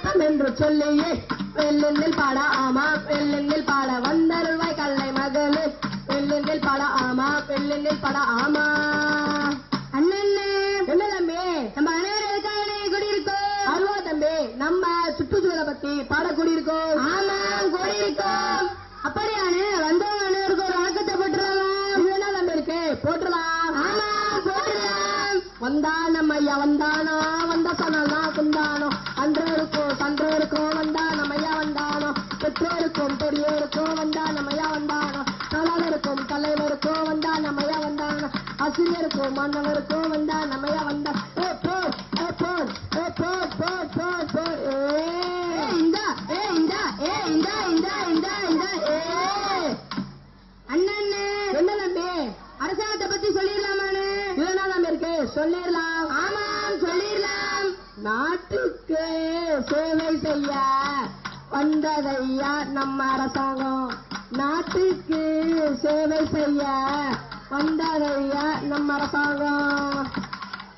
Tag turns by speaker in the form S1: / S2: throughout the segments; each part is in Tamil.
S1: சுத்தம் என்று சொல்லியே வெள்ளெண்ணில் பாட ஆமா வெள்ளெண்ணில் பாட வந்தருள்வாய் கல்லை மகளே வெள்ளெண்ணில் பாட ஆமா வெள்ளெண்ணில் பாட ஆமா. அண்ணே என்ன தம்பி நம்ம அனைவருக்காக கூடியிருக்கோம் அருவா தம்பி நம்ம சுற்றுச்சூழலை பத்தி பாட கூடியிருக்கோம். ஆமா கூடியிருக்கோம். அப்படியானே வந்தவங்க அனைவருக்கும் ஒரு வணக்கத்தை போட்டுடலாம். இதுனா தம்பி இருக்கு போட்டுடலாம். ஆமா போட்டுடலாம். வந்தானம் ஐயா வந்தானோ வந்த சொன்னா குந்தானோ அன்றோருக்கும் சன்றோருக்கும் வந்தா நம்மையா வந்தானோ பெற்றோருக்கும் பெரியோருக்கும் வந்தா நம்மையா வந்தானோ தலைவருக்கும் தலைவருக்கும் வந்தா நம்மையா வந்தானோ ஆசிரியருக்கும் மாணவருக்கும் வந்தா நம்மையா வந்தா. ஏ போர் ஏ போர் ஏ போர் போர் போர் போர் இந்தா ஏ இந்தா ஏ இந்தா இந்தா இந்தா இந்தா ஏ அண்ணே என்ன தம்பி அரசாங்கத்தை பத்தி சொல்லிடலாமான்னு இதுதான் நம்ம இருக்கு சொல்லிடலாம். ஆமாம் சொல்லிடலாம். நாட்டுக்கு சேவை செய்ய வந்ததையா நம்ம அரசாங்கம் நாட்டுக்கு சேவை செய்ய வந்ததையா நம்ம அரசாங்கம்.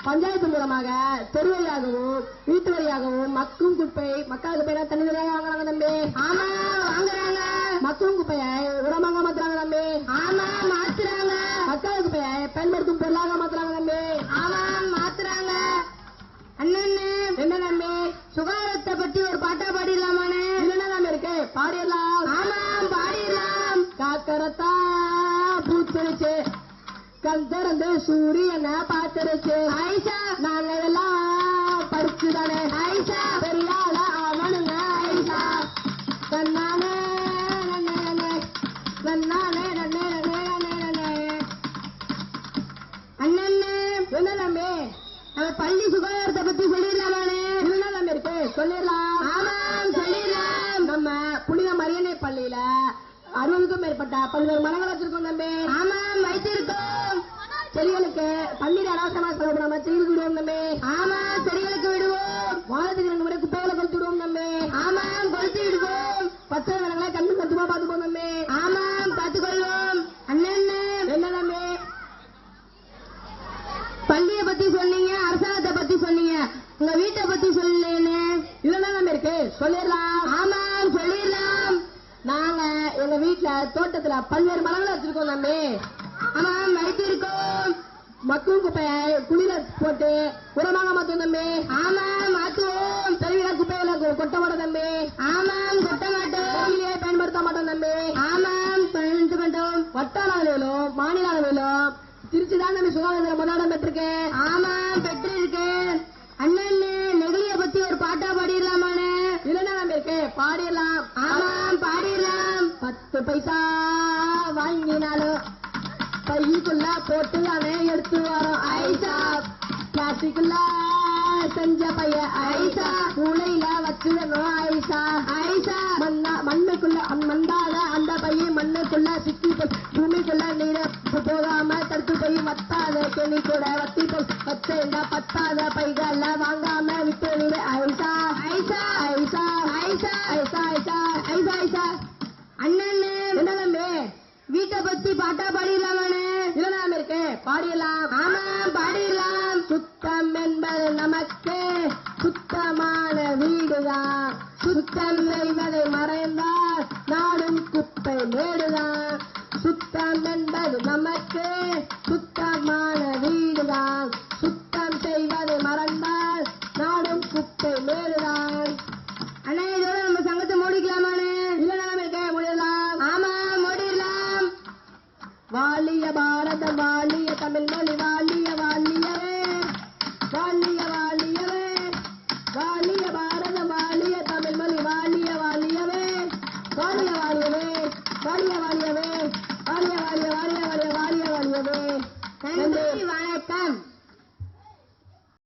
S1: பஞ்சாயத்து மூலமாக தெரு வழியாகவும் வீட்டு வழியாகவும் மக்கும் குப்பை மக்கள் குப்பையா தண்ணி வழியாக வாங்குறாங்க தம்பி. ஆமா வாங்குறாங்க. மக்கும் குப்பையை உரமாக மாத்துறாங்க தம்பி. ஆமா மாத்துறாங்க. மக்கள் குப்பையை பயன்படுத்தும் பொருளாக மாத்துறாங்க தம்பி. ஆமா மாத்துறாங்க. அண்ணே என்ன தம்பி சுகாதாரத்தை பத்தி ஒரு பாட்டா பாடிடலாமான்னு இல்லைன்னா நம்ம இருக்கு பாடிடலாம். ஆமா பாடிடலாம். காக்கரத்தா பூத்துருச்சு கண் திறந்து சூரியனை பார்த்துருச்சு ஐஷா நாங்க எல்லாம் படிச்சுதானே ஐஷா பெரியாள அவனுங்க ஐஷா நன்னானே நன்னானே நன்னானே நன்னே நன்னே அண்ணே என்ன தம்பி நம்ம பள்ளி சுகாதாரத்தை பத்தி சொல்லிடலாமானே இல்லைன்னா நம்ம இருக்கு சொல்லிடலாம். ஆமாம் சொல்லிடலாம். நம்ம புனித மரியனை பள்ளியில 60க்கும் மேற்பட்ட பல்வேறு மரங்கள் வச்சிருக்கோம் தம்பி. ஆமாம் வைத்திருக்கோம். செடிகளுக்கு பன்னீர் அனாவசியமா செலவு நம்ம செடிகளுக்கு விடுவோம் தம்பி. ஆமா செடிகளுக்கு விடுவோம். வாரத்துக்கு 2 முறை குப்பைகளை கொளுத்து விடுவோம் தம்பி. ஆமாம் கொளுத்து விடுவோம். பச்சை மரங்களை கண்ணு கத்துமா பாத்துப்போம் தம்பி. ஆமாம் பாத்துக்கொள்வோம். அண்ணே என்ன தம்பி பள்ளியை பத்தி சொன்னீங்க அரசாங்கத்தை பத்தி சொன்னீங்க உங்க வீட்டை பத்தி சொல்லலேன்னு இதெல்லாம் நம்ம இருக்கு சொல்லிடலாம். ஆமாம் சொல்லிடலாம். நாங்க எங்க வீட்டுல தோட்டத்துல பல்வேறு மரங்கள் வச்சிருக்கோம் தம்பி. ஆமாம் வைத்திருக்கோம். மக்கும் குப்பையை குளிர போட்டு உரமாக மாத்துவோம் தம்பி. ஆமாம் மாத்துவோம். தெருவில குப்பைகளை கொட்ட மாட்டோம் தம்பி. ஆமாம் கொட்ட மாட்டோம். பயன்படுத்த மாட்டோம் தம்பி. ஆமாம் பயன்படுத்த மாட்டோம். வட்டார அளவிலும் மாநில அளவிலும் திருச்சிதான் நம்ம சுகாதார முதலிடம் பெற்றிருக்கேன். ஆமாம் பெற்றிருக்கேன். அண்ணே நெகிழிய பத்தி ஒரு பாட்டா பாடிடலாமான்னு இல்லைன்னா நம்ம இருக்கு பாடிடலாம். ஆமாம் பாடிடலாம். 10 பைசா வாங்கினாலும் பைக்குள்ள போட்டு அவன் எடுத்து வரோம் ஐசா பிளாஸ்டிக்குள்ள செஞ்ச பைய ஐசா மூளையில வச்சிடணும் ஐசா ஐசா மண்ணுக்குள்ள மந்தாத அந்த பைய மண்ணுக்குள்ள சிக்கி பூமிக்குள்ள நீர போகாம தடுத்து போய் வத்தாத கெணி கூட வத்தி போய் வச்சேண்டா பத்தாத பைகள வாங்காம விட்டு நீரு ஐசா ஐசா ஐசா ஐசா ஐசா ஐசா ஐசா ஐசா. அண்ணே என்ன தம்பி வீட்டை பத்தி பாட்டா பாடிடலாமான்னு இல்லைன்னா இருக்கு பாடிடலாம். ஆமா பாடிடலாம். சுத்தம் என்பது நமக்கு சுத்தமான வீடுதான் சுத்தம் செய்வதை மறைந்தால் நாடும் குப்பை மேடுதான். சுத்தம் என்பது நமக்கு சுத்தமான வீடுதான் சுத்தம் செய்வதை மறந்தால் நாடும் குப்பை மேடுதான். அண்ணா இதோட நம்ம சங்கத்தை மூடிக்கலாமான்னு இல்லைன்னா இருக்க முடியலாம். ஆமா மூடிடலாம். வாழிய பாரதம் வாழிய தமிழ் மொழி